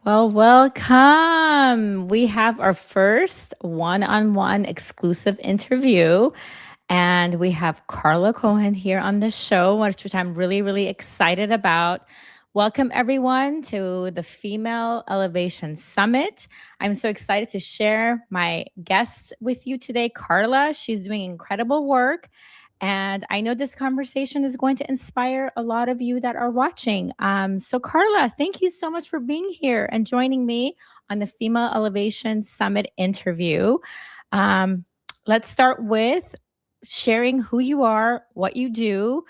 Well, welcome. We have our first one on one exclusive interview, and we have Carla Cohen here on the show, which I'm really, really excited about. Welcome, everyone, to the Female Elevation Summit. I'm so excited to share my guests with you today, Carla. She's doing incredible work. And I know this conversation is going to inspire a lot of you that are watching. So, Carla, thank you so much for being here and joining me on the Female Elevation Summit interview. Um, let's start with sharing who you are, what you do.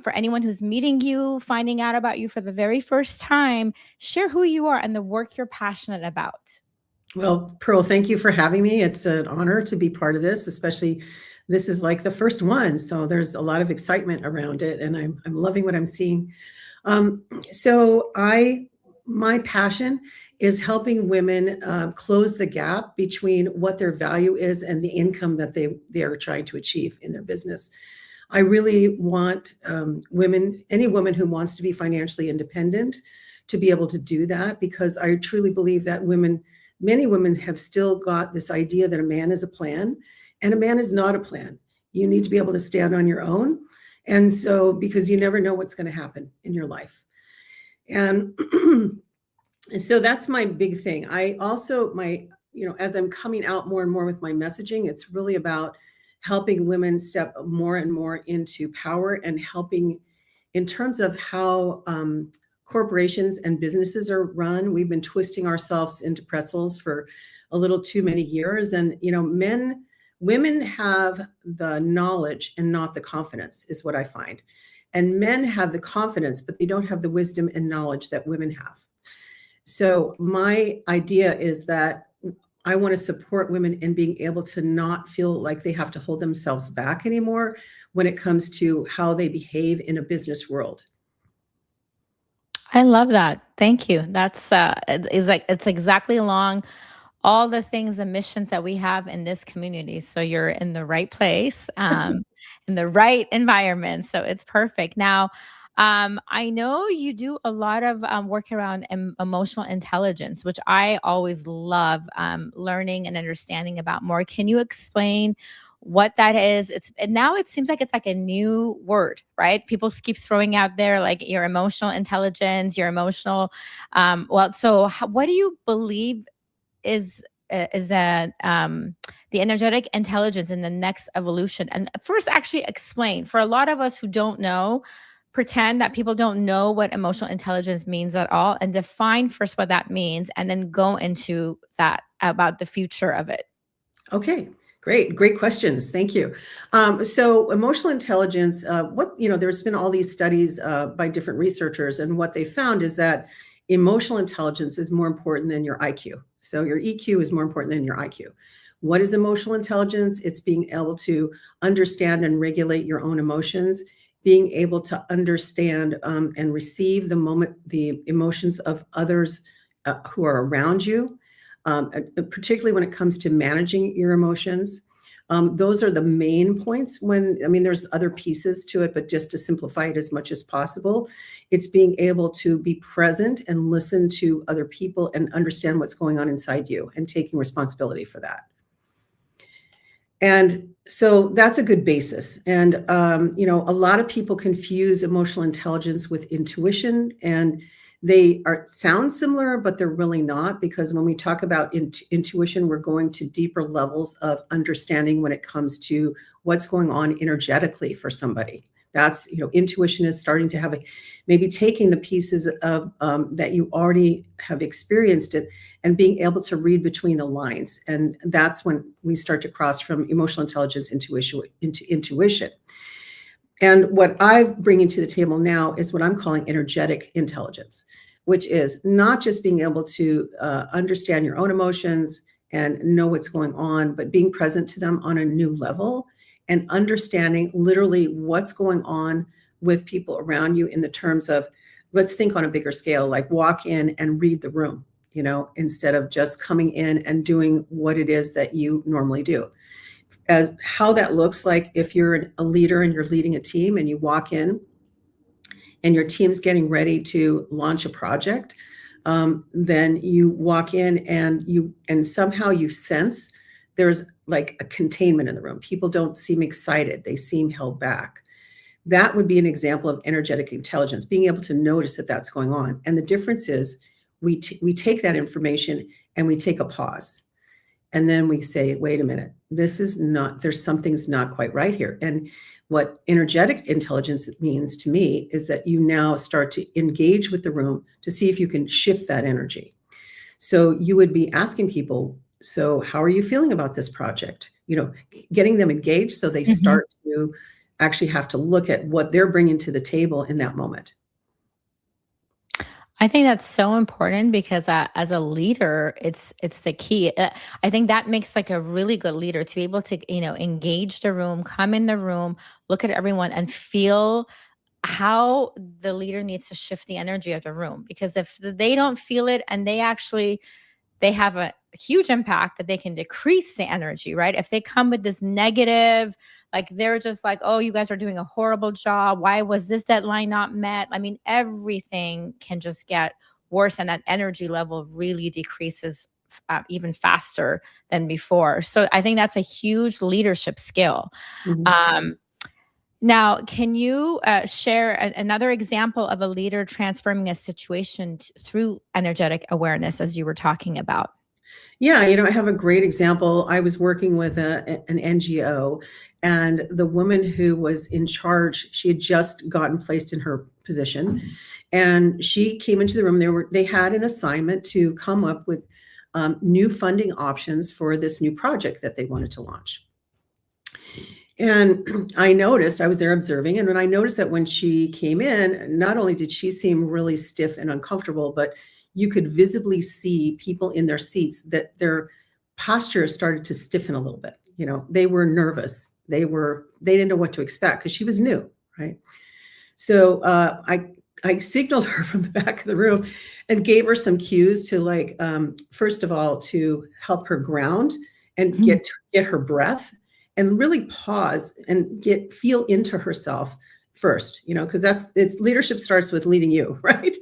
For anyone who's meeting you, finding out about you for the very first time, share who you are and the work you're passionate about. Well, Pearl, thank you for having me. It's an honor to be part of this, especially this is like the first one. So there's a lot of excitement around it, and I'm loving what I'm seeing. Um, so my passion is helping women close the gap between what their value is and the income that they are trying to achieve in their business. I really want women, any woman who wants to be financially independent, to be able to do that, because I truly believe that many women have still got this idea that a man is a plan, and a man is not a plan. You need to be able to stand on your own. And so, because you never know what's going to happen in your life. And so that's my big thing. I also, as I'm coming out more and more with my messaging, it's really about helping women step more and more into power, and helping in terms of how corporations and businesses are run. We've been twisting ourselves into pretzels for a little too many years. And, women have the knowledge and not the confidence, is what I find. And men have the confidence, but they don't have the wisdom and knowledge that women have. So my idea is that I want to support women in being able to not feel like they have to hold themselves back anymore when it comes to how they behave in a business world. I love that. Thank you. That's it's exactly along all the things and missions that we have in this community. So you're in the right place, in the right environment. So it's perfect. Now, I know you do a lot of work around emotional intelligence, which I always love learning and understanding about more. Can you explain what that is? And now it seems like it's like a new word, right? People keep throwing out there like your emotional intelligence, your emotional. What do you believe is that the energetic intelligence in the next evolution? And first, actually explain for a lot of us who don't know, pretend that people don't know what emotional intelligence means at all, and define first what that means, and then go into that about the future of it. Okay, great questions. Thank you. So emotional intelligence, there's been all these studies by different researchers, and what they found is that emotional intelligence is more important than your IQ. So your EQ is more important than your IQ. What is emotional intelligence? It's being able to understand and regulate your own emotions, being able to understand and receive the emotions of others who are around you, particularly when it comes to managing your emotions. Those are the main points there's other pieces to it, but just to simplify it as much as possible, it's being able to be present and listen to other people and understand what's going on inside you and taking responsibility for that. And so that's a good basis. And, a lot of people confuse emotional intelligence with intuition, and they sound similar, but they're really not, because when we talk about intuition, we're going to deeper levels of understanding when it comes to what's going on energetically for somebody. That's, intuition is starting to have maybe taking the pieces of that you already have experienced it and being able to read between the lines. And that's when we start to cross from emotional intelligence into intuition. And what I'm bringing to the table now is what I'm calling energetic intelligence, which is not just being able to understand your own emotions and know what's going on, but being present to them on a new level and understanding literally what's going on with people around you in the terms of, let's think on a bigger scale, like walk in and read the room, instead of just coming in and doing what it is that you normally do. as how that looks like if you're a leader and you're leading a team and you walk in and your team's getting ready to launch a project, then you walk in and somehow you sense there's like a containment in the room. People don't seem excited. They seem held back. That would be an example of energetic intelligence, being able to notice that that's going on. And the difference is we take that information and we take a pause. And then we say, wait a minute, there's something's not quite right here. And what energetic intelligence means to me is that you now start to engage with the room to see if you can shift that energy. So you would be asking people, so how are you feeling about this project? Getting them engaged so they Mhm. start to actually have to look at what they're bringing to the table in that moment. I think that's so important because as a leader, it's the key. I think that makes like a really good leader to be able to engage the room, come in the room, look at everyone, and feel how the leader needs to shift the energy of the room. Because if they don't feel it and they have a huge impact, that they can decrease the energy, right? If they come with this negative, like they're just like, oh, you guys are doing a horrible job. Why was this deadline not met? I mean, everything can just get worse, and that energy level really decreases even faster than before. So I think that's a huge leadership skill. Mhm. Um, Now, can you share another example of a leader transforming a situation through energetic awareness, as you were talking about? Yeah, I have a great example. I was working with an NGO, and the woman who was in charge, she had just gotten placed in her position, and she came into the room. They had an assignment to come up with new funding options for this new project that they wanted to launch. And I was there observing, and when I noticed that when she came in, not only did she seem really stiff and uncomfortable, but you could visibly see people in their seats that their posture started to stiffen a little bit. They were nervous. They didn't know what to expect because she was new, right? So I signaled her from the back of the room and gave her some cues to like first of all to help her ground and Mhm. get her breath and really pause and feel into herself first, because it's leadership starts with leading you, right?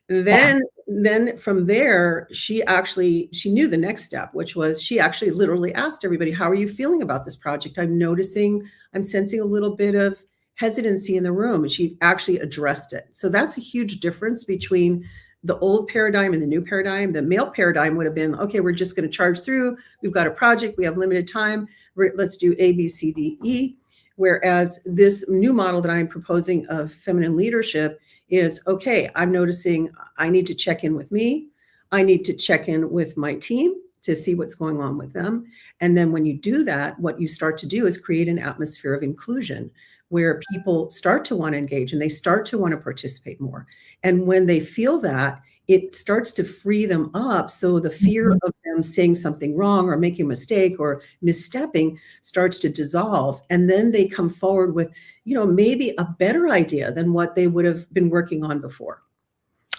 Yeah. Then from there, she knew the next step, which was she actually literally asked everybody, how are you feeling about this project? I'm sensing a little bit of hesitancy in the room. And she actually addressed it. So that's a huge difference between the old paradigm and the new paradigm. The male paradigm would have been, okay, we're just going to charge through. We've got a project. We have limited time. Let's do A, B, C, D, E. Whereas this new model that I'm proposing of feminine leadership is, okay, I'm noticing I need to check in with me. I need to check in with my team to see what's going on with them. And then when you do that, what you start to do is create an atmosphere of inclusion where people start to want to engage and they start to want to participate more. And when they feel that, it starts to free them up. So the fear Mhm. of them saying something wrong or making a mistake or misstepping starts to dissolve. And then they come forward with, maybe a better idea than what they would have been working on before.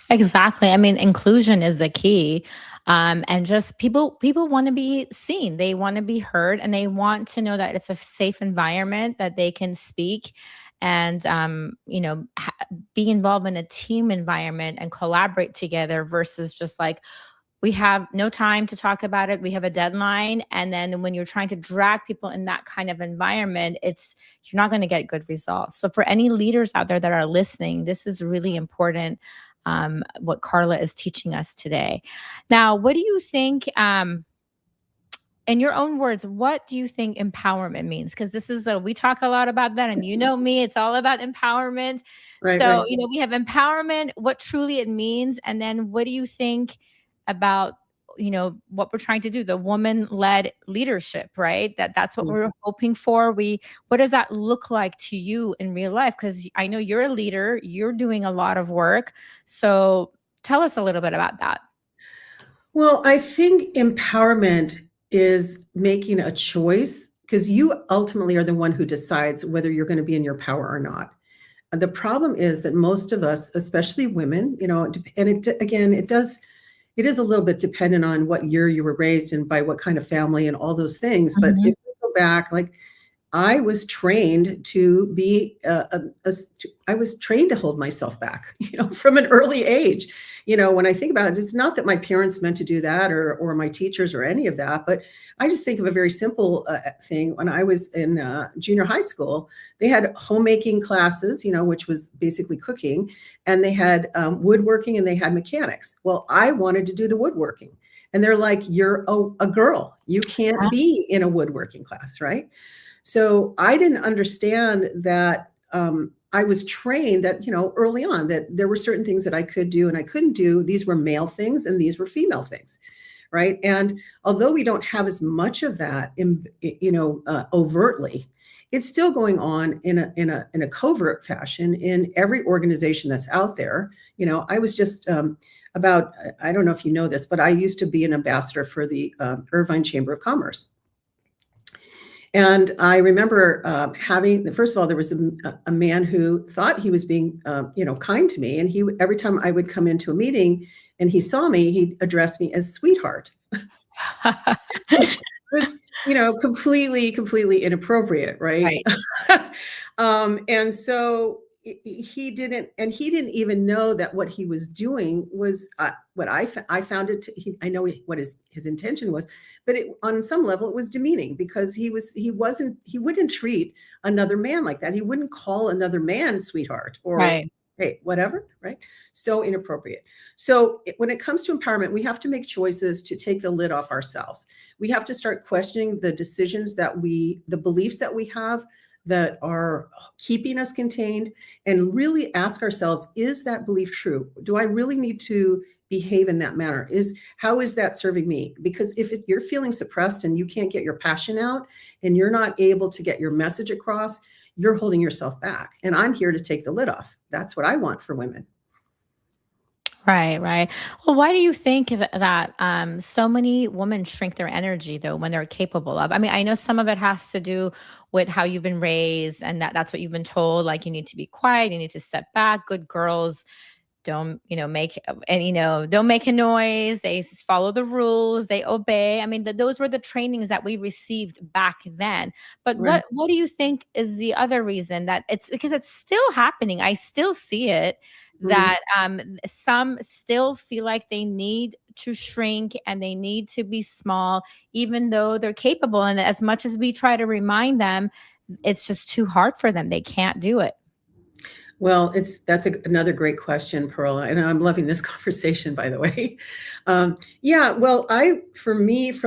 Exactly. I mean, inclusion is the key. And just people want to be seen. They want to be heard, and they want to know that it's a safe environment that they can speak and be involved in a team environment and collaborate together versus just like we have no time to talk about it. We have a deadline. And then when you're trying to drag people in that kind of environment, you're not going to get good results. So for any leaders out there that are listening, this is really important. What Carla is teaching us today. Now, what do you think, in your own words, what do you think empowerment means? Because we talk a lot about that, and me, it's all about empowerment. Right, right. So, we have empowerment, what truly it means, and then what do you think about, what we're trying to do, the woman-led leadership, right? That's what Mm. we're hoping for. What does that look like to you in real life? Because I know you're a leader, you're doing a lot of work. So tell us a little bit about that. Well, I think empowerment is making a choice because you ultimately are the one who decides whether you're going to be in your power or not. The problem is that most of us, especially women, and again, it is a little bit dependent on what year you were raised and by what kind of family and all those things. But Mhm. if we go go back, like I was trained to be I was trained to hold myself back, from an early age. When I think about it, it's not that my parents meant to do that or my teachers or any of that, but I just think of a very simple thing. When I was in junior high school, they had homemaking classes, which was basically cooking, and they had woodworking and they had mechanics. Well, I wanted to do the woodworking. And they're like, you're a girl. You can't be in a woodworking class, right? So I didn't understand that I was trained that, early on that there were certain things that I could do and I couldn't do. These were male things and these were female things. Right. And although we don't have as much of that overtly, it's still going on in a covert fashion in every organization that's out there. I was just I don't know if you know this, but I used to be an ambassador for the Irvine Chamber of Commerce. And I remember first of all, there was a man who thought he was being, kind to me. And every time I would come into a meeting and he saw me, he'd address me as sweetheart, which was, completely inappropriate. Right. And so he didn't even know that what he was doing was what I found it I know what his intention was, but on some level it was demeaning because he wouldn't treat another man like that. He wouldn't call another man sweetheart or Right. hey, whatever, right? So inappropriate. So when it comes to empowerment, we have to make choices to take the lid off ourselves. We have to start questioning the decisions the beliefs that we have that are keeping us contained, and really ask ourselves, is that belief true? Do I really need to behave in that manner? How is that serving me? Because if you're feeling suppressed and you can't get your passion out and you're not able to get your message across, you're holding yourself back. And I'm here to take the lid off. That's what I want for women. Right, right. Well, why do you think that so many women shrink their energy though when they're capable of? I mean, I know some of it has to do with how you've been raised, and that's what you've been told. Like you need to be quiet, you need to step back. Good girls don't, don't make a noise. They follow the rules. They obey. I mean, those were the trainings that we received back then. But Right. what do you think is the other reason that it's because it's still happening? I still see it Mhm. that some still feel like they need to shrink and they need to be small, even though they're capable. And as much as we try to remind them, it's just too hard for them. They can't do it. Well, that's another great question, Pearl, and I'm loving this conversation, by the way. Yeah, well, for me,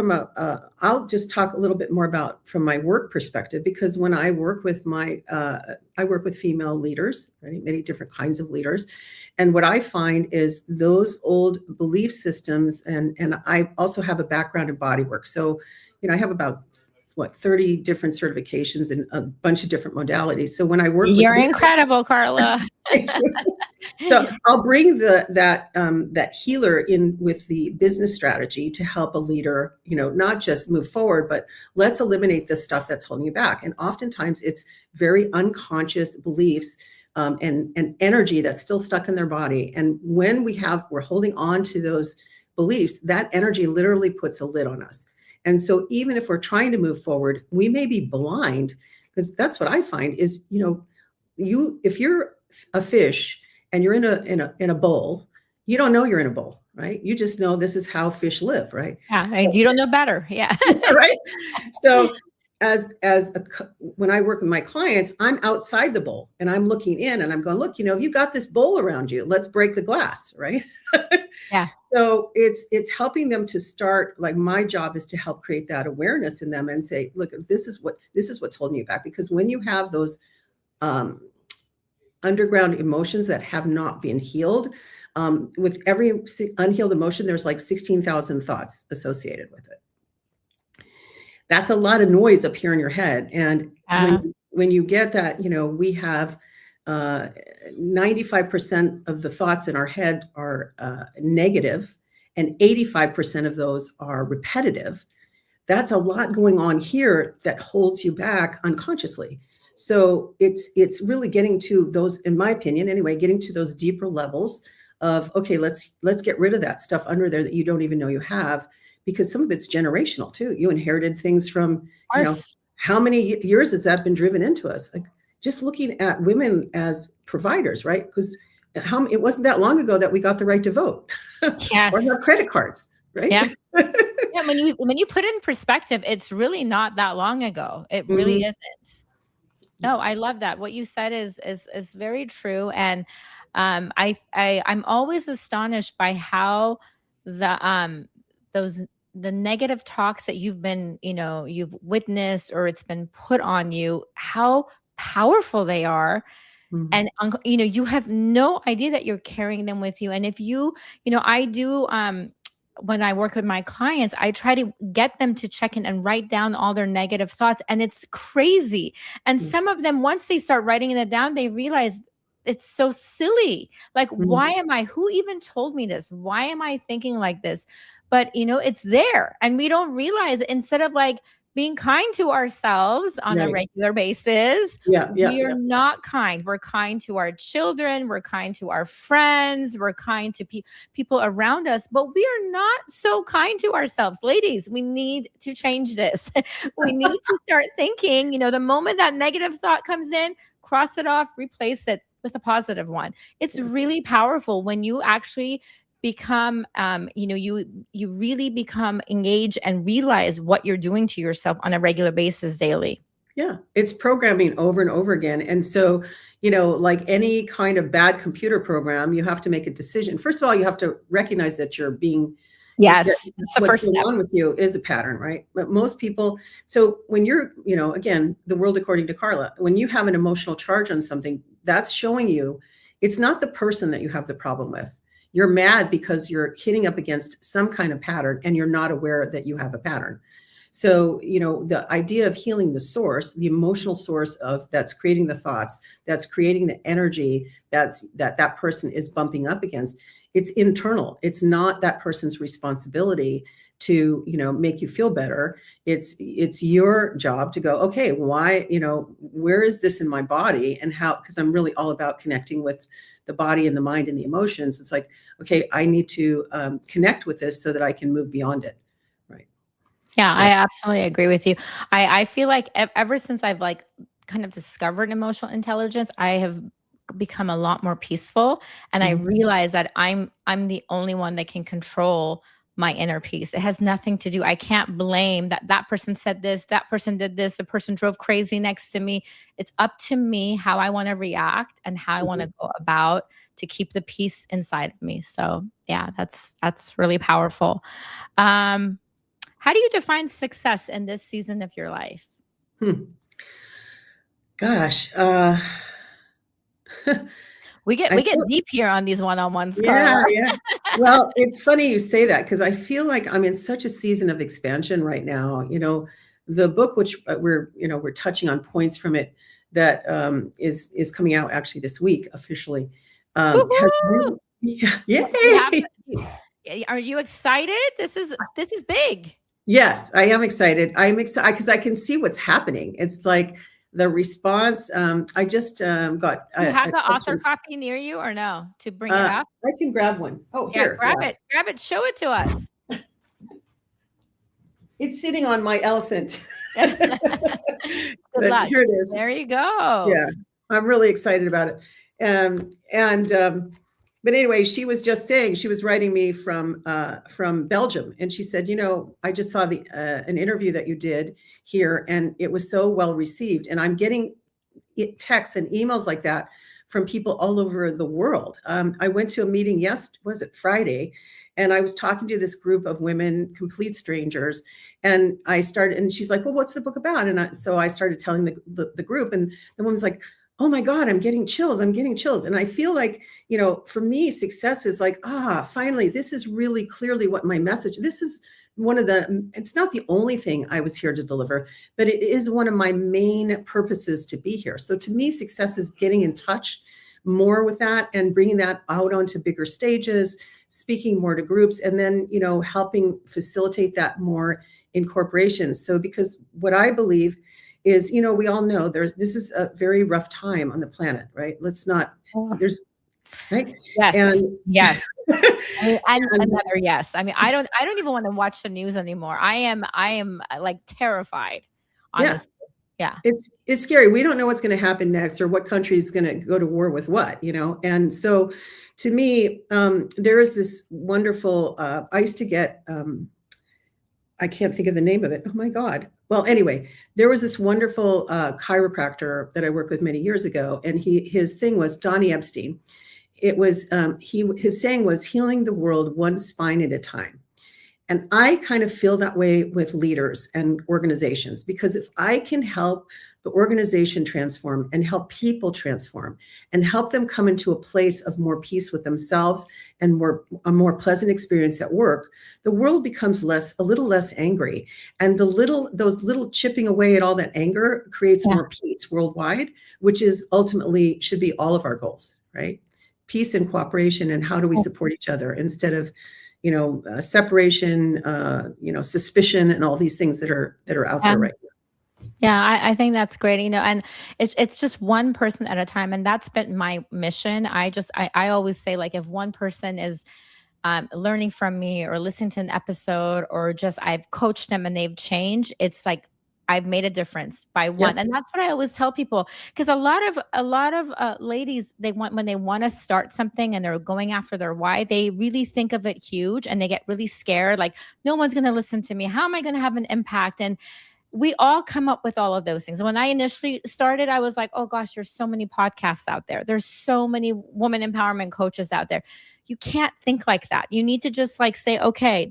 I'll just talk a little bit more about from my work perspective, because when I work with I work with female leaders, right, many different kinds of leaders, and what I find is those old belief systems, and I also have a background in body work, so I have about 30 different certifications and a bunch of different modalities. So when I work with You're leaders, incredible, Carla. thank you. So I'll bring that healer in with the business strategy to help a leader, not just move forward, but let's eliminate the stuff that's holding you back. And oftentimes it's very unconscious beliefs and energy that's still stuck in their body. And when we're holding on to those beliefs, that energy literally puts a lid on us. And so even if we're trying to move forward, we may be blind, because that's what I find is, if you're a fish and you're in a bowl, you don't know you're in a bowl, right? You just know this is how fish live, right? Yeah, and you don't know better. Yeah. Right. So when I work with my clients, I'm outside the bowl and I'm looking in and I'm going, look, you got this bowl around you. Let's break the glass, right? Yeah. So it's helping them to start, like my job is to help create that awareness in them and say, look, this is what's holding you back. Because when you have those underground emotions that have not been healed, with every unhealed emotion, there's like 16,000 thoughts associated with it. That's a lot of noise up here in your head. And when you get that, we have 95% of the thoughts in our head are negative, and 85% of those are repetitive. That's a lot going on here that holds you back unconsciously. So it's really getting to those, in my opinion anyway, getting to those deeper levels of, okay, let's get rid of that stuff under there that you don't even know you have, because some of it's generational too. You inherited things from, how many years has that been driven into us? Like just looking at women as providers, right? Because it wasn't that long ago that we got the right to vote or Yes. have credit cards, right? Yeah. Yeah, when you put it in perspective, it's really not that long ago. It really Mhm. isn't. No, I love that. What you said is very true, and I'm always astonished by how those the negative talks that you've been, you've witnessed or it's been put on you, how powerful they are. Mhm. And you have no idea that you're carrying them with you. And if I do, when I work with my clients, I try to get them to check in and write down all their negative thoughts, and it's crazy. And Mhm. some of them, once they start writing it down, they realize it's so silly. Like, Mhm. why am I, who even told me this? Why am I thinking like this? But it's there, and we don't realize it. Instead of like being kind to ourselves on a Right. regular basis, Yeah, yeah, we are yeah. not kind. We're kind to our children, we're kind to our friends, we're kind to people around us, but we are not so kind to ourselves. Ladies, we need to change this. We need to start thinking, the moment that negative thought comes in, cross it off, replace it with a positive one. It's Yeah. really powerful when you actually become you really become engaged and realize what you're doing to yourself on a regular basis daily. Yeah, it's programming over and over again. And so, like any kind of bad computer program, you have to make a decision. First of all, you have to recognize that that Yes, that's the what's first going step. on with you is a pattern, right? But most people, so when you're, again, the world according to Carla, when you have an emotional charge on something, that's showing you it's not the person that you have the problem with. You're mad because you're hitting up against some kind of pattern and you're not aware that you have a pattern. So, the idea of healing the source, the emotional source of that's creating the thoughts, that's creating the energy that person is bumping up against, it's internal. It's not that person's responsibility to, make you feel better. It's your job to go, okay, why, where is this in my body and how, because I'm really all about connecting with the body and the mind and the emotions. It's like, okay, I need to connect with this so that I can move beyond it. Right. Yeah, So, I absolutely agree with you. I feel like ever since I've like kind of discovered emotional intelligence, I have become a lot more peaceful, and I mhm. realize that I'm the only one that can control my inner peace. It has nothing to do. I can't blame that person said this, that person did this, the person drove crazy next to me. It's up to me how I want to react and how I want Mhm. to go about to keep the peace inside of me. So, yeah, that's really powerful. Um how do you define success in this season of your life? Hmm. Gosh, We I get feel deep here on these one-on-ones, Carla. yeah, yeah. Well, it's funny you say that because I feel like I'm in such a season of expansion right now. The book which we're touching on points from it that is coming out actually this week officially has Woohoo! really yeah, You have yay. are you excited? This is big. Yes, I am excited. I'm excited because I can see what's happening. It's like the response. I just got Do you have a the text author from. copy near you or no to bring it up? I can grab one. Oh, Yeah, here. grab Yeah. it. Grab it. Show it to us. It's sitting on my elephant. Good But luck. here it is. There you go. Yeah, I'm really excited about it. And but anyway, she was just saying she was writing me from Belgium, and she said, I just saw the an interview that you did here, and it was so well received, and I'm getting texts and emails like that from people all over the world. I went to a meeting was it Friday, and I was talking to this group of women, complete strangers, and and she's like, "Well, what's the book about?" And so I started telling the group, and the woman's like, "Oh my God, I'm getting chills! I'm getting chills!" And I feel like, for me, success is like, finally, this is really clearly what my message. This is one of the. It's not the only thing I was here to deliver, but it is one of my main purposes to be here. So to me, success is getting in touch more with that and bringing that out onto bigger stages, speaking more to groups, and then, helping facilitate that more in corporations. So because what I believe is, we all know this is a very rough time on the planet, right? Let's not, there's, right? Yes. And, Yes. And and another yes. I mean, I don't even want to watch the news anymore. I am like terrified, yeah, honestly. Yeah. It's scary. We don't know what's going to happen next or what country is going to go to war with what, And so to me, there is this wonderful, I used to get, I can't think of the name of it. Oh my God. Well, anyway, there was this wonderful chiropractor that I worked with many years ago, and his thing was Johnny Epstein. It was his saying was healing the world one spine at a time. And I kind of feel that way with leaders and organizations, because if I can help the organization transform and help people transform and help them come into a place of more peace with themselves and a more pleasant experience at work, the world becomes a little less angry. And those little chipping away at all that anger creates Yeah. more peace worldwide, which is ultimately should be all of our goals, right? Peace and cooperation, and how do we support each other instead of separation, suspicion, and all these things that are out there right now. Yeah, I think that's great. And it's just one person at a time, and that's been my mission. I always say, like, if one person is learning from me or listening to an episode, or just I've coached them and they've changed, it's like I've made a difference by one. Yep. And that's what I always tell people, because a lot of ladies, when they want to start something and they're going after their why, they really think of it huge and they get really scared, like, no one's going to listen to me, how am I going to have an impact? And we all come up with all of those things. When I initially started, I was like, oh gosh, there's so many podcasts out there. There's so many woman empowerment coaches out there. You can't think like that. You need to just like say, okay,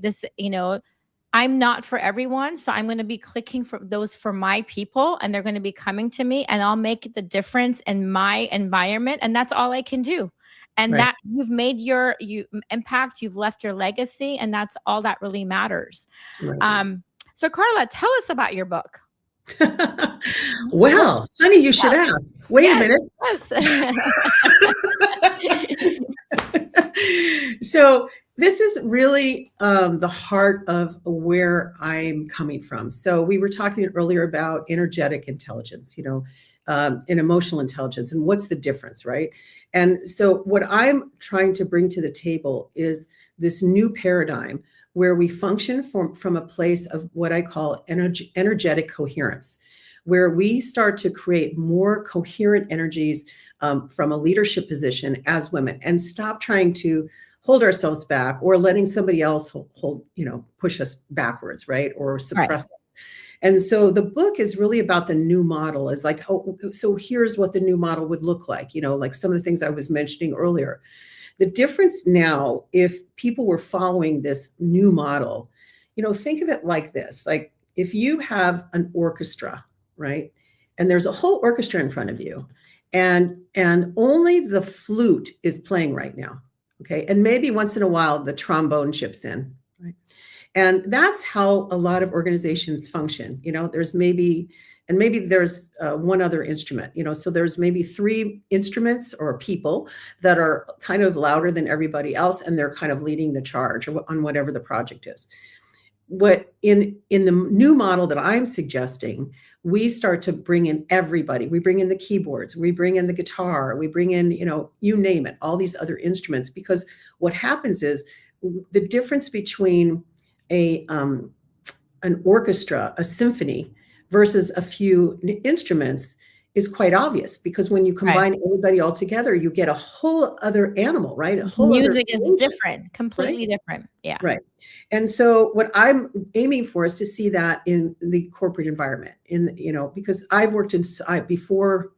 I'm not for everyone. So I'm going to be clicking for those for my people, and they're going to be coming to me, and I'll make the difference in my environment. And that's all I can do. And Right. that you've made your impact, you've left your legacy, and that's all that really matters. Right. So Carla, tell us about your book. Well, funny you should ask. Wait a minute. Yes. So this is really the heart of where I'm coming from. So we were talking earlier about energetic intelligence, and emotional intelligence, and what's the difference, right? And so what I'm trying to bring to the table is this new paradigm where we function from a place of what I call energetic coherence, where we start to create more coherent energies from a leadership position as women, and stop trying to hold ourselves back or letting somebody else push us backwards, right? Or suppress Right. us. And so the book is really about the new model, is like, so here's what the new model would look like, like some of the things I was mentioning earlier. The difference now, if people were following this new model, think of it like this. Like, if you have an orchestra, right? And there's a whole orchestra in front of you, and only the flute is playing right now. Okay. And maybe once in a while the trombone chips in, right? And that's how a lot of organizations function. There's maybe there's one other instrument, so there's maybe 3 instruments or people that are kind of louder than everybody else, and they're kind of leading the charge on whatever the project is. What in the new model that I'm suggesting, we start to bring in everybody. We bring in the keyboards, we bring in the guitar, we bring in, you name it, all these other instruments, because what happens is the difference between an orchestra, a symphony, versus a few instruments is quite obvious, because when you combine everybody all together, you get a whole other animal, right? A whole music other is different, completely different. Yeah. Right. And so what I'm aiming for is to see that in the corporate environment, because I've worked before,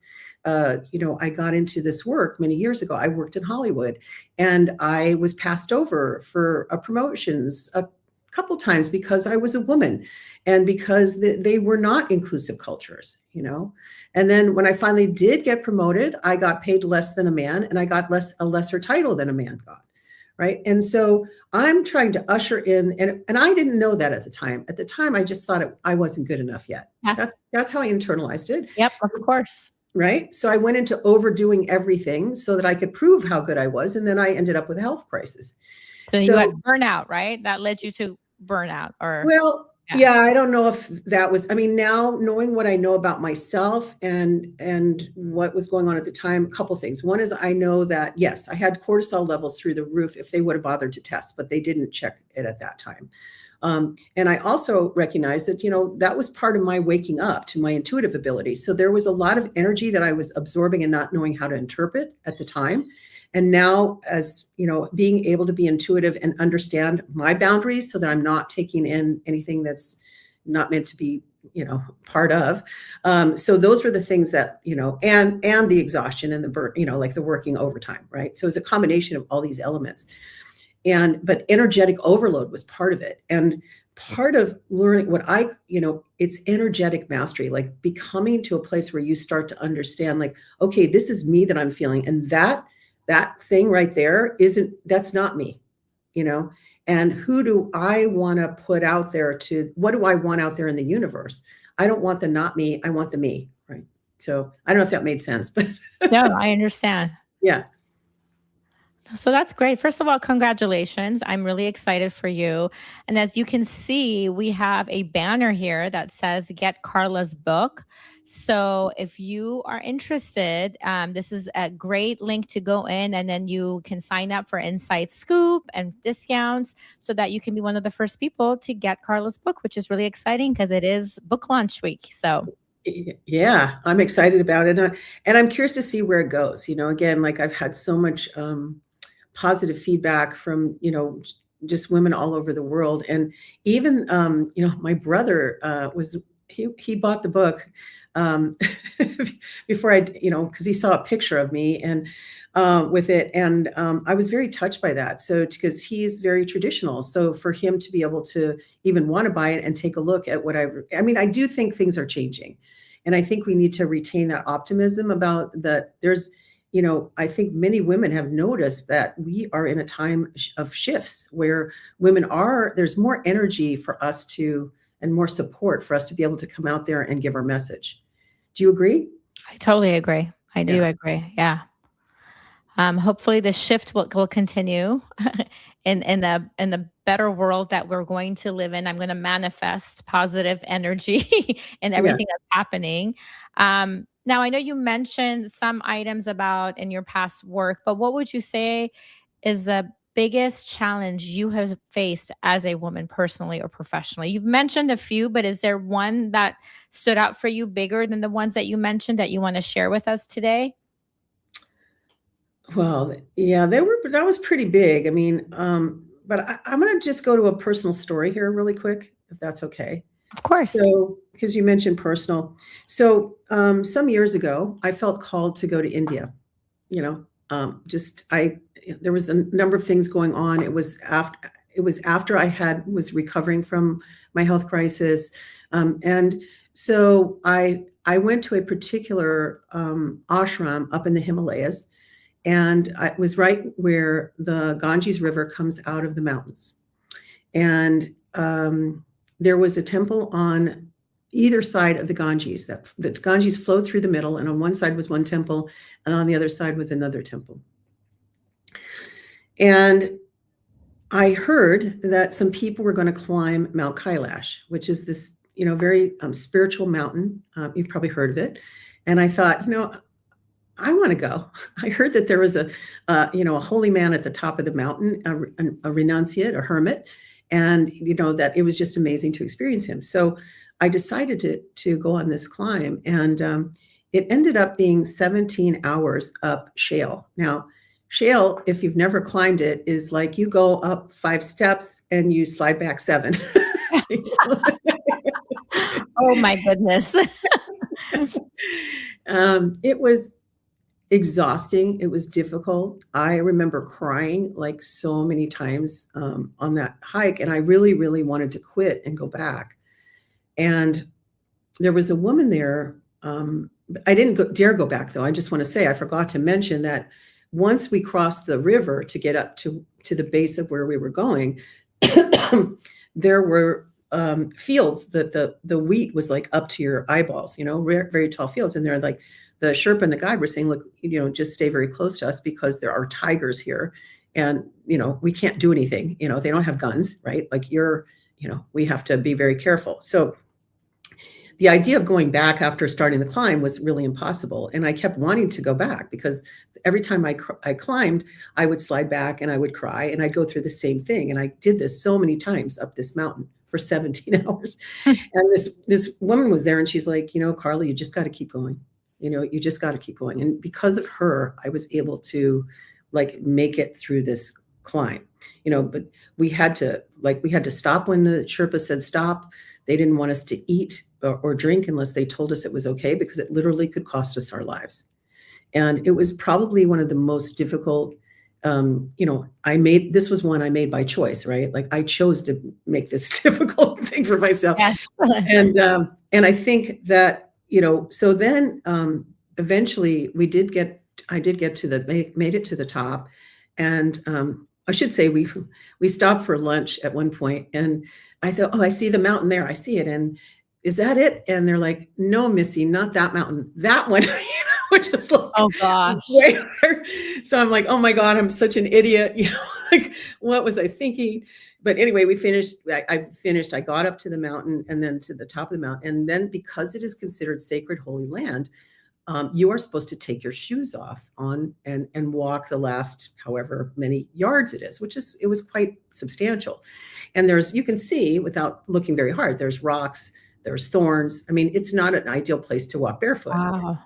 I got into this work many years ago. I worked in Hollywood, and I was passed over for promotions a couple times because I was a woman, and because they were not inclusive cultures, And then when I finally did get promoted, I got paid less than a man, and I got a lesser title than a man got. Right. And so I'm trying to usher in, and I didn't know that at the time. At the time, I just thought I wasn't good enough yet. Yeah. That's how I internalized it. Yep, of course. Right. So I went into overdoing everything so that I could prove how good I was. And then I ended up with a health crisis. So you had burnout, right? That led you to burnout, or? Well, yeah, I don't know if that was, now knowing what I know about myself and what was going on at the time, a couple things. One is, I know that, yes, I had cortisol levels through the roof if they would have bothered to test, but they didn't check it at that time. And I also recognized that, that was part of my waking up to my intuitive ability. So there was a lot of energy that I was absorbing and not knowing how to interpret at the time. And now, as being able to be intuitive and understand my boundaries so that I'm not taking in anything that's not meant to be, part of. So those were the things that, and the exhaustion and the burn, like the working overtime, right? So it's a combination of all these elements. But energetic overload was part of it. And part of learning it's energetic mastery, like becoming to a place where you start to understand, like, okay, this is me that I'm feeling. And that thing right there that's not me, and who do I want to put out there what do I want out there in the universe? I don't want the not me, I want the me, right? So I don't know if that made sense, but No, I understand. yeah. So that's great. First of all, congratulations. I'm really excited for you. And as you can see, we have a banner here that says Get Carla's Book. So if you are interested, this is a great link to go in, and then you can sign up for Inside Scoop and discounts so that you can be one of the first people to get Carla's book, which is really exciting because it is book launch week. So yeah, I'm excited about it. And I'm curious to see where it goes. Again, like I've had so much positive feedback from, just women all over the world. And even, my brother he bought the book before because he saw a picture of me and with it. And I was very touched by that. So because he's very traditional. So for him to be able to even want to buy it and take a look at what I do think things are changing. And I think we need to retain that optimism about that. There's, I think many women have noticed that we are in a time of shifts where there's more energy for us and more support for us to be able to come out there and give our message. Do you agree? I totally agree. I do agree. Yeah. Hopefully the shift will continue in the better world that we're going to live in. I'm going to manifest positive energy in everything that's happening. Now, I know you mentioned some items about in your past work, but what would you say is the biggest challenge you have faced as a woman personally or professionally? You've mentioned a few, but is there one that stood out for you bigger than the ones that you mentioned that you want to share with us today? Well, yeah, that was pretty big. But I'm going to just go to a personal story here really quick, if that's okay. Of course. So, because you mentioned personal. So, some years ago, I felt called to go to India. There was a number of things going on. It was after I was recovering from my health crisis. And so I went to a particular ashram up in the Himalayas, and it was right where the Ganges River comes out of the mountains. And there was a temple on either side of the Ganges. The Ganges flowed through the middle, and on one side was one temple, and on the other side was another temple. And I heard that some people were going to climb Mount Kailash, which is this, very spiritual mountain. You've probably heard of it. And I thought, I want to go. I heard that there was a holy man at the top of the mountain, a renunciate, a hermit, and that it was just amazing to experience him. So I decided to go on this climb, and it ended up being 17 hours up shale. Now, shale, if you've never climbed it, is like you go up 5 steps and you slide back 7. Oh my goodness. It was exhausting. It was difficult. I remember crying like so many times on that hike, and I really, really wanted to quit and go back. And there was a woman there. I didn't dare go back, though. I just want to say I forgot to mention that once we crossed the river to get up to the base of where we were going, there were fields that the wheat was like up to your eyeballs, very, very tall fields. And they're like, the Sherpa and the guide were saying, look, just stay very close to us because there are tigers here, and, we can't do anything. They don't have guns, right? Like we have to be very careful. So the idea of going back after starting the climb was really impossible. And I kept wanting to go back because every time I climbed, I would slide back and I would cry and I'd go through the same thing. And I did this so many times up this mountain for 17 hours. And this woman was there and she's like, Carla, you just got to keep going. You just got to keep going. And because of her, I was able to like make it through this climb, but we had to stop when the Sherpa said stop. They didn't want us to eat or drink unless they told us it was okay, because it literally could cost us our lives. And it was probably one of the most difficult, this was one I made by choice, right? Like I chose to make this difficult thing for myself. Yes. And I think that, so then eventually I did get to made it to the top. And I should say we stopped for lunch at one point and I thought, oh, I see the mountain there. I see it. And is that it? And they're like, no, Missy, not that mountain, that one, which is like, oh gosh. So I'm like, oh my God, I'm such an idiot. Like what was I thinking? But anyway, we finished, I got up to the mountain and then to the top of the mountain. And then because it is considered sacred holy land, you are supposed to take your shoes off and walk the last however many yards it is, it was quite substantial. And you can see without looking very hard, there's rocks, there's thorns. I mean, it's not an ideal place to walk barefoot. Wow.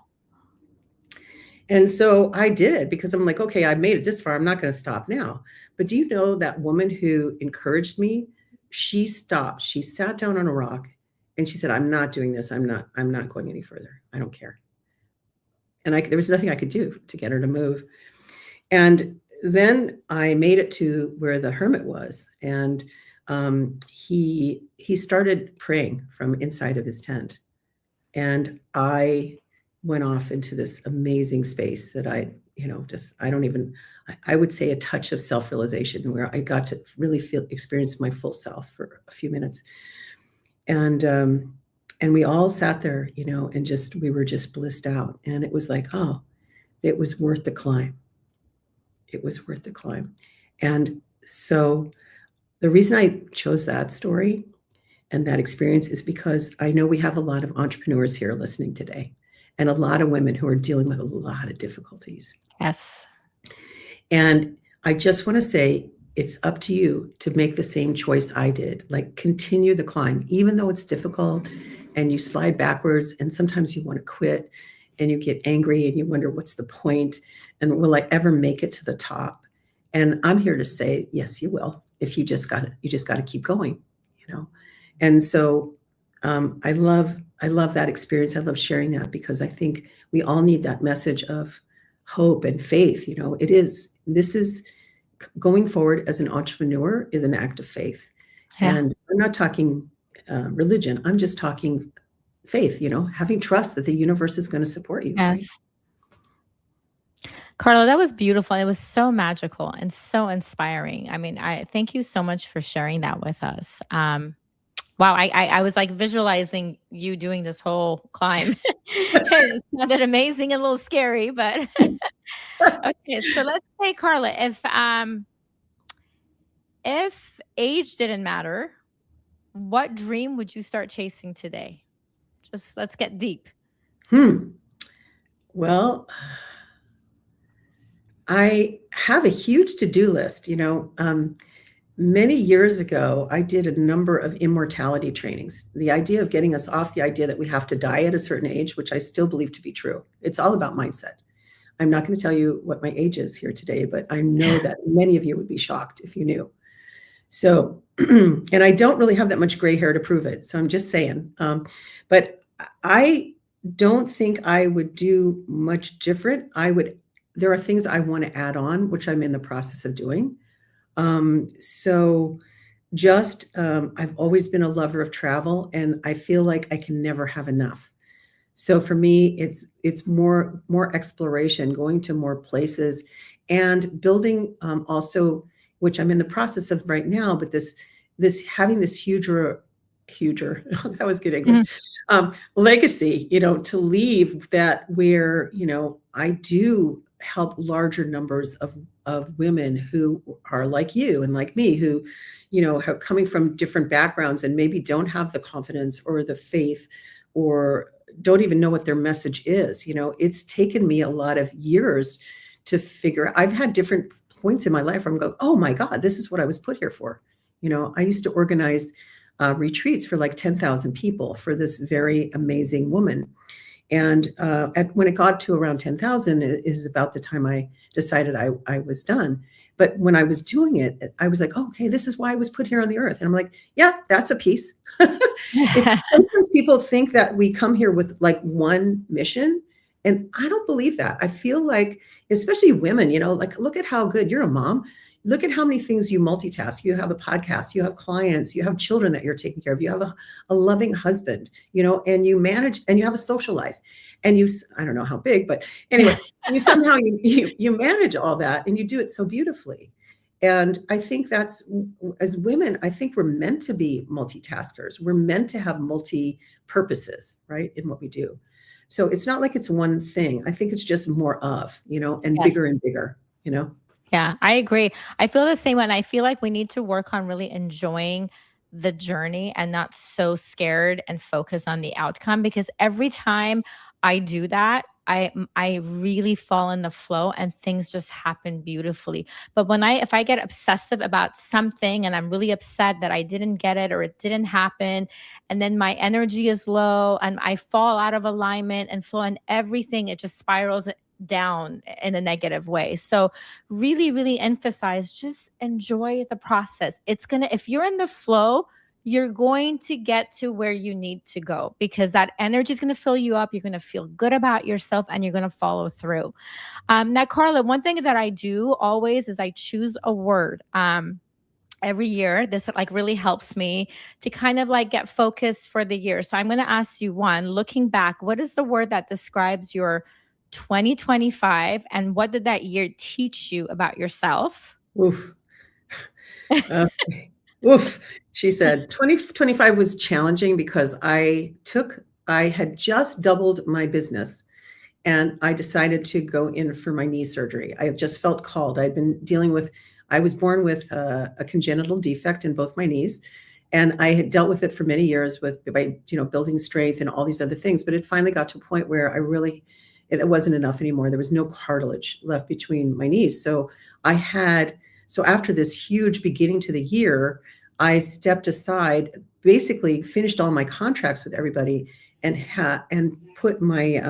And so I did, because I'm like, okay, I made it this far. I'm not going to stop now. But do you know that woman who encouraged me, she stopped, she sat down on a rock and she said, I'm not doing this. I'm not going any further. I don't care. And there was nothing I could do to get her to move. And then I made it to where the hermit was. And he started praying from inside of his tent. And I went off into this amazing space that I would say a touch of self-realization, where I got to really experience my full self for a few minutes. And we all sat there, and we were just blissed out. And it was like, oh, it was worth the climb. It was worth the climb. And so the reason I chose that story and that experience is because I know we have a lot of entrepreneurs here listening today, and a lot of women who are dealing with a lot of difficulties. Yes. And I just want to say, it's up to you to make the same choice I did. Like, continue the climb, even though it's difficult and you slide backwards and sometimes you want to quit and you get angry and you wonder, what's the point? And will I ever make it to the top? And I'm here to say, yes, you will. If you just got to keep going, And so I love that experience. I love sharing that, because I think we all need that message of hope and faith. This is going forward as an entrepreneur is an act of faith. Yeah. And I'm not talking religion. I'm just talking faith, having trust that the universe is going to support you. Yes. Right? Carla, that was beautiful. It was so magical and so inspiring. I mean, I thank you so much for sharing that with us. Wow, I was like visualizing you doing this whole climb. It sounded amazing and a little scary, but okay. So let's say, Carla, if age didn't matter, what dream would you start chasing today? Just let's get deep. Well, I have a huge to-do list. Many years ago, I did a number of immortality trainings. The idea of getting us off the idea that we have to die at a certain age, which I still believe to be true. It's all about mindset. I'm not going to tell you what my age is here today, but I know that many of you would be shocked if you knew. So, and I don't really have that much gray hair to prove it. So I'm just saying, but I don't think I would do much different. There are things I want to add on, which I'm in the process of doing. I've always been a lover of travel, and I feel like I can never have enough. So for me, it's more exploration, going to more places, and building also, which I'm in the process of right now, but this having this huger, that was good English, legacy, to leave that where, I do help larger numbers of women who are like you and like me, who, are coming from different backgrounds and maybe don't have the confidence or the faith or don't even know what their message is. It's taken me a lot of years to figure. I've had different points in my life where I'm going, oh my God, this is what I was put here for. I used to organize retreats for like 10,000 people for this very amazing woman. And when it got to around 10,000 is about the time I decided I was done. But when I was doing it, I was like, oh, okay, this is why I was put here on the earth. And I'm like, yeah, that's a piece. Sometimes people think that we come here with like one mission. And I don't believe that. I feel like, especially women, like, look at how good you're a mom. Look at how many things you multitask. You have a podcast, you have clients, you have children that you're taking care of, you have a loving husband, and you manage, and you have a social life. And I don't know how big, but anyway, you somehow you manage all that, and you do it so beautifully. And I think that's, as women, I think we're meant to be multitaskers. We're meant to have multi purposes, right, in what we do. So it's not like it's one thing. I think it's just more of, and Yes. bigger and bigger, Yeah, I agree. I feel the same way. And I feel like we need to work on really enjoying the journey and not so scared and focus on the outcome, because every time I do that, I really fall in the flow and things just happen beautifully. But if I get obsessive about something and I'm really upset that I didn't get it or it didn't happen, and then my energy is low and I fall out of alignment and flow, and everything, it just spirals down in a negative way. So really, really emphasize, just enjoy the process. If you're in the flow, you're going to get to where you need to go, because that energy is going to fill you up. You're going to feel good about yourself and you're going to follow through. Now, Carla, one thing that I do always is I choose a word. Every year, this like really helps me to kind of like get focused for the year. So I'm going to ask you one, looking back, what is the word that describes your 2025, and what did that year teach you about yourself? Oof. Oof. She said 2025 was challenging because I had just doubled my business, and I decided to go in for my knee surgery. I just felt called. I was born with a congenital defect in both my knees, and I had dealt with it for many years by building strength and all these other things. But it finally got to a point where it wasn't enough anymore. There was no cartilage left between my knees. So after this huge beginning to the year, I stepped aside, basically finished all my contracts with everybody, and put my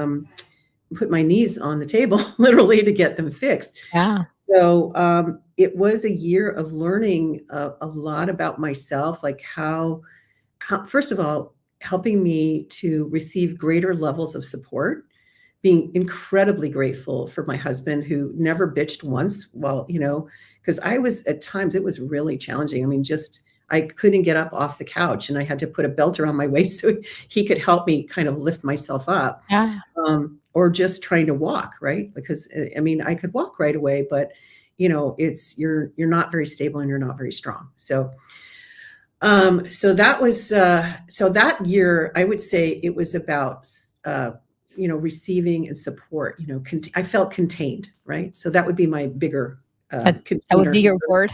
knees on the table, literally, to get them fixed. Yeah. So it was a year of learning a lot about myself, like how, first of all, helping me to receive greater levels of support, being incredibly grateful for my husband, who never bitched once. Well, because at times it was really challenging. I mean, I couldn't get up off the couch, and I had to put a belt around my waist so he could help me kind of lift myself up. Yeah. Or just trying to walk, right? Because I mean, I could walk right away, but you're not very stable and you're not very strong. So that year, I would say it was about receiving and support. I felt contained, right? So that would be my bigger That container. would be your word.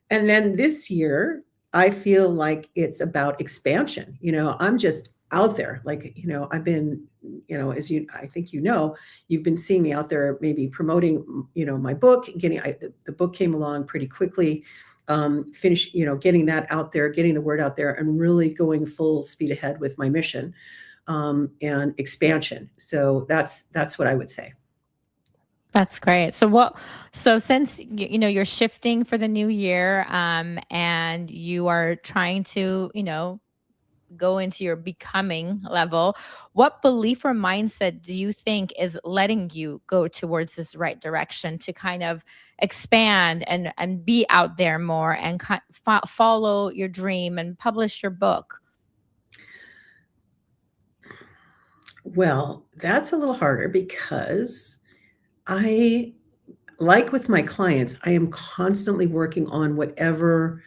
And then this year, I feel like it's about expansion. I'm just out there. Like, I've been, I think you've been seeing me out there, maybe promoting, my book. The book came along pretty quickly. Getting that out there, getting the word out there, and really going full speed ahead with my mission and expansion. So that's what I would say. That's great. So since you're shifting for the new year, and you are trying to, go into your becoming level, what belief or mindset do you think is letting you go towards this right direction to kind of expand and be out there more and follow your dream and publish your book? Well, that's a little harder because like with my clients, I am constantly working on whatever.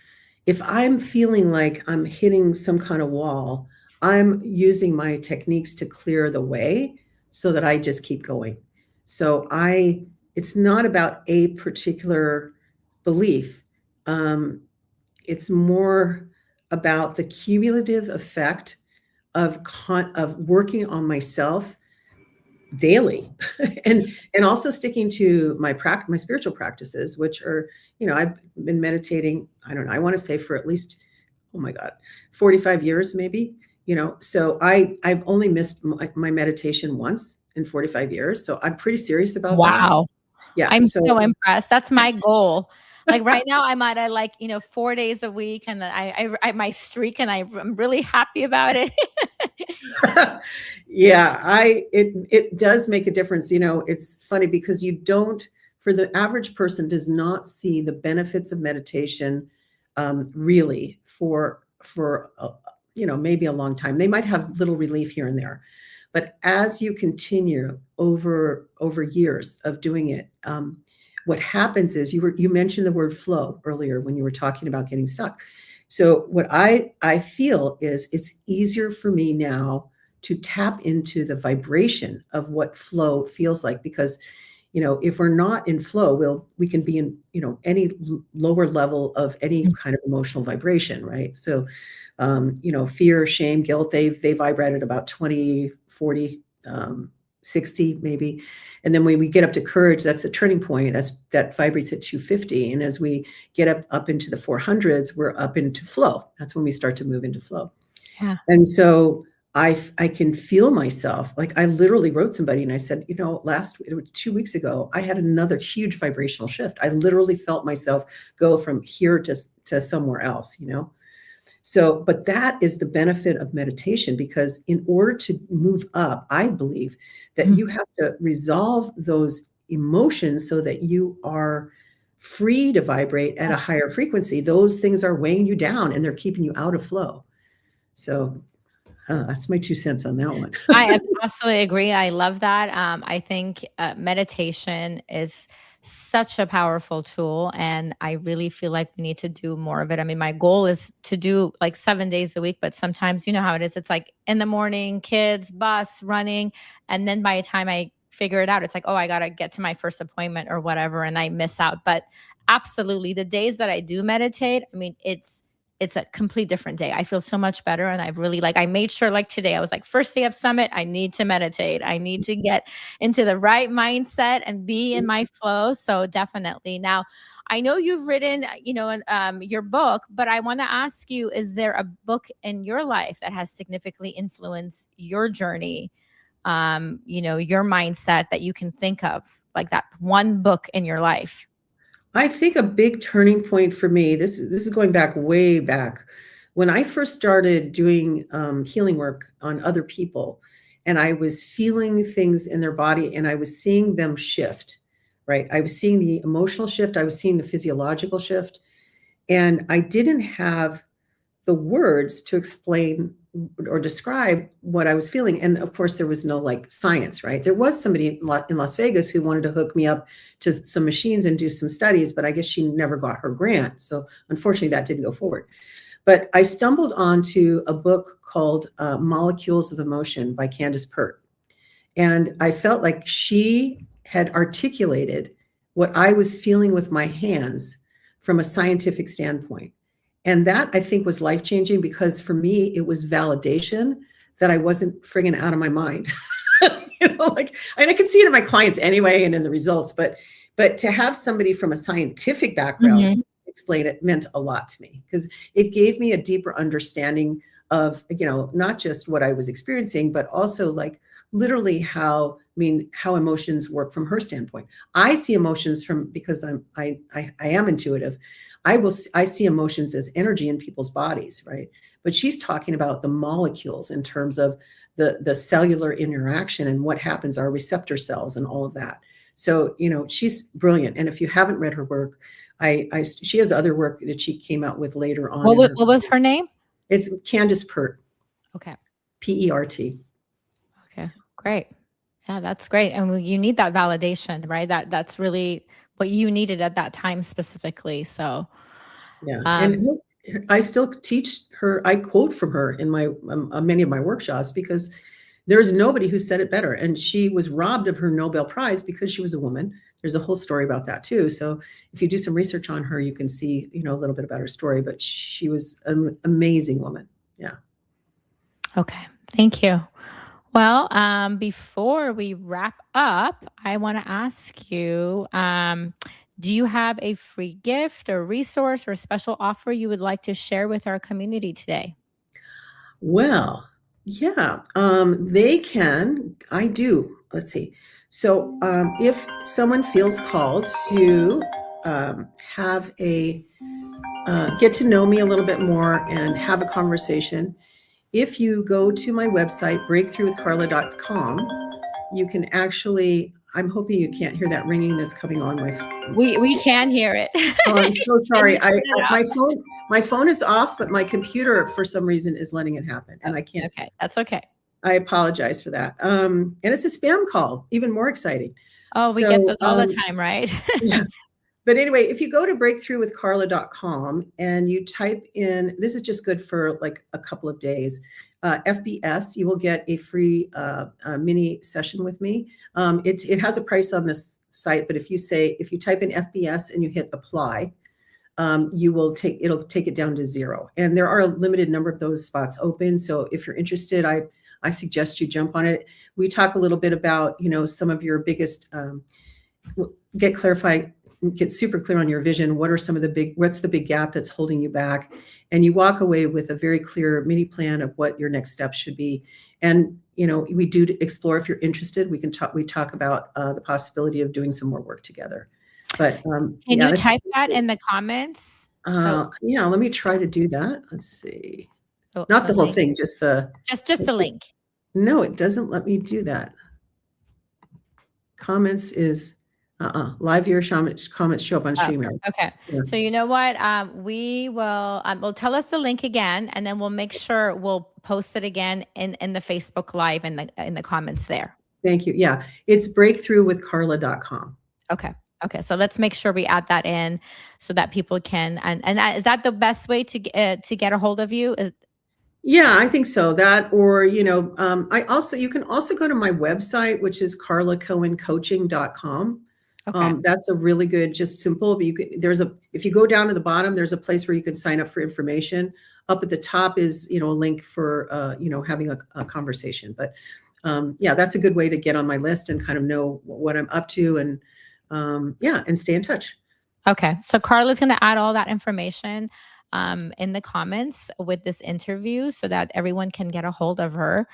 If I'm feeling like I'm hitting some kind of wall, I'm using my techniques to clear the way so that I just keep going. So it's not about a particular belief. It's more about the cumulative effect of working on myself daily and also sticking to my spiritual practices, which are, I've been meditating, I don't know, I want to say for at least, oh my God, 45 years maybe, so I've only missed my meditation once in 45 years. So I'm pretty serious about that. Wow. Yeah. I'm So so impressed. That's my goal. Like right now, I'm at like 4 days a week, and I my streak, and I'm really happy about it. yeah, it does make a difference. It's funny because for the average person does not see the benefits of meditation, really for maybe a long time. They might have little relief here and there, but as you continue over years of doing it, what happens is you mentioned the word flow earlier when you were talking about getting stuck. So what I feel is it's easier for me now to tap into the vibration of what flow feels like, because if we're not in flow, we can be in any lower level of any kind of emotional vibration, right? So fear, shame, guilt, they vibrate at about 20, 40, 60 maybe. And then when we get up to courage, that's a turning point. That vibrates at 250. And as we get up into the 400s, we're up into flow. That's when we start to move into flow. Yeah. And so I can feel myself, like I literally wrote somebody and I said, 2 weeks ago, I had another huge vibrational shift. I literally felt myself go from here to somewhere else, So, but that is the benefit of meditation, because in order to move up, I believe that you have to resolve those emotions so that you are free to vibrate at a higher frequency. Those things are weighing you down and they're keeping you out of flow. So that's my 2 cents on that one. I absolutely agree. I love that. I think meditation is such a powerful tool, and I really feel like we need to do more of it. I mean, my goal is to do like 7 days a week, but sometimes you know how it is. It's like in the morning, kids, bus, running, and then by the time I figure it out, it's like, oh, I got to get to my first appointment or whatever, and I miss out. But absolutely, the days that I do meditate, I mean, it's a complete different day. I feel so much better. And I've really I made sure like today, I was like, first day of summit, I need to meditate. I need to get into the right mindset and be in my flow. So definitely. Now, I know you've written, your book, but I want to ask you, is there a book in your life that has significantly influenced your journey? Your mindset that you can think of, like that one book in your life? I think a big turning point for me, this is going back way back, when I first started doing healing work on other people, and I was feeling things in their body and I was seeing them shift, right? I was seeing the emotional shift, I was seeing the physiological shift, and I didn't have the words to explain or describe what I was feeling. And of course, there was no science, right? There was somebody in Las Vegas who wanted to hook me up to some machines and do some studies, but I guess she never got her grant. So unfortunately, that didn't go forward. But I stumbled onto a book called Molecules of Emotion by Candace Pert. And I felt like she had articulated what I was feeling with my hands from a scientific standpoint. And that, I think, was life-changing, because for me, it was validation that I wasn't friggin' out of my mind. And I can see it in my clients anyway and in the results, but to have somebody from a scientific background explain it meant a lot to me, because it gave me a deeper understanding of, not just what I was experiencing, but also literally how emotions work from her standpoint. I see emotions because I am intuitive. I see emotions as energy in people's bodies, right? But she's talking about the molecules in terms of the cellular interaction and what happens, our receptor cells and all of that. So, she's brilliant. And if you haven't read her work, she has other work that she came out with later on. What was her name? It's Candace Pert. Okay. P-E-R-T. Okay, great. Yeah, that's great. And you need that validation, right? That's really what you needed at that time specifically. So, yeah. And I still teach her. I quote from her in my many of my workshops, because there's nobody who said it better. And she was robbed of her Nobel Prize because she was a woman. There's a whole story about that too. So if you do some research on her, you can see, a little bit about her story, but she was an amazing woman. Yeah. Okay. Thank you. Well, before we wrap up, I want to ask you, do you have a free gift or resource or special offer you would like to share with our community today? Well, yeah, they can. I do. Let's see. So, if someone feels called to have a get to know me a little bit more and have a conversation, if you go to my website, breakthroughwithcarla.com, you can actually. I'm hoping you can't hear that ringing that's coming on my We can hear it. Oh, I'm so Can you sorry. turn it up? My phone is off, but my computer for some reason is letting it happen, and I can't. Okay, that's okay. I apologize for that. And it's a spam call, even more exciting. Oh, we get So, those all the time, right? yeah. But anyway, if you go to breakthroughwithcarla.com and you type in, this is just good for like a couple of days, FBS, you will get a free mini session with me. It has a price on this site, but if you type in FBS and you hit apply, it'll take it down to 0. And there are a limited number of those spots open. So if you're interested, I suggest you jump on it. We talk a little bit about, some of your biggest, get super clear on your vision. What's the big gap that's holding you back? And you walk away with a very clear mini plan of what your next steps should be. And, we do explore, if you're interested, we talk about the possibility of doing some more work together. But Can you type that in the comments? yeah, let me try to do that. Let's see. So Not the whole link. thing, just the link. No, it doesn't let me do that. Comments is live viewer comments show up on StreamYard. Okay. Yeah. So you know what? We will well, tell us the link again, and then we'll make sure we'll post it again in the Facebook Live in the comments there. Thank you. Yeah, it's breakthroughwithcarla.com. Okay. So let's make sure we add that in so that people can, and is that the best way to get a hold of you? Yeah, I think so. That, or, you can also go to my website, which is carlacohencoaching.com. Okay. That's a really good, just simple, but if you go down to the bottom, there's a place where you can sign up for information. Up at the top is, a link for, having a conversation. But yeah, that's a good way to get on my list and kind of know what I'm up to, and and stay in touch. Okay. So Carla's going to add all that information in the comments with this interview so that everyone can get a hold of her.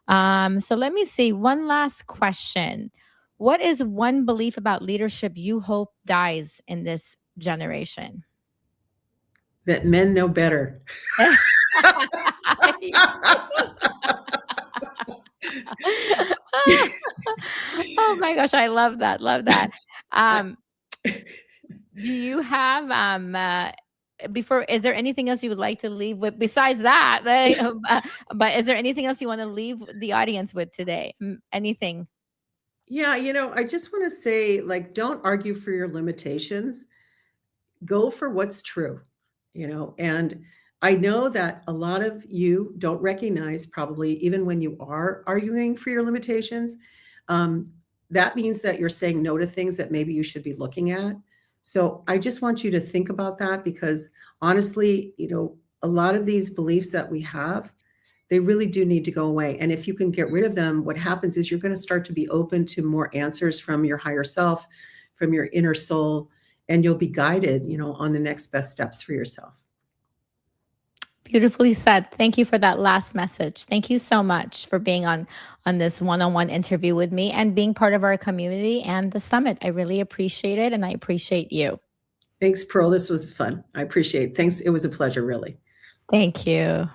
So let me see. One last question. What is one belief about leadership you hope dies in this generation? That men know better. Oh my gosh, I love that. Love that. Do you have is there anything else you would like to leave with besides that? But is there anything else you want to leave the audience with today? Anything? Yeah, I just want to say, like, don't argue for your limitations. Go for what's true, and I know that a lot of you don't recognize, probably even when you are arguing for your limitations, that means that you're saying no to things that maybe you should be looking at. So I just want you to think about that, because honestly, a lot of these beliefs that we have, they really do need to go away. And if you can get rid of them, what happens is you're going to start to be open to more answers from your higher self, from your inner soul, and you'll be guided, on the next best steps for yourself. Beautifully said. Thank you for that last message. Thank you so much for being on this one-on-one interview with me and being part of our community and the summit. I really appreciate it, and I appreciate you. Thanks, Pearl. This was fun. I appreciate it. Thanks. It was a pleasure, really. Thank you.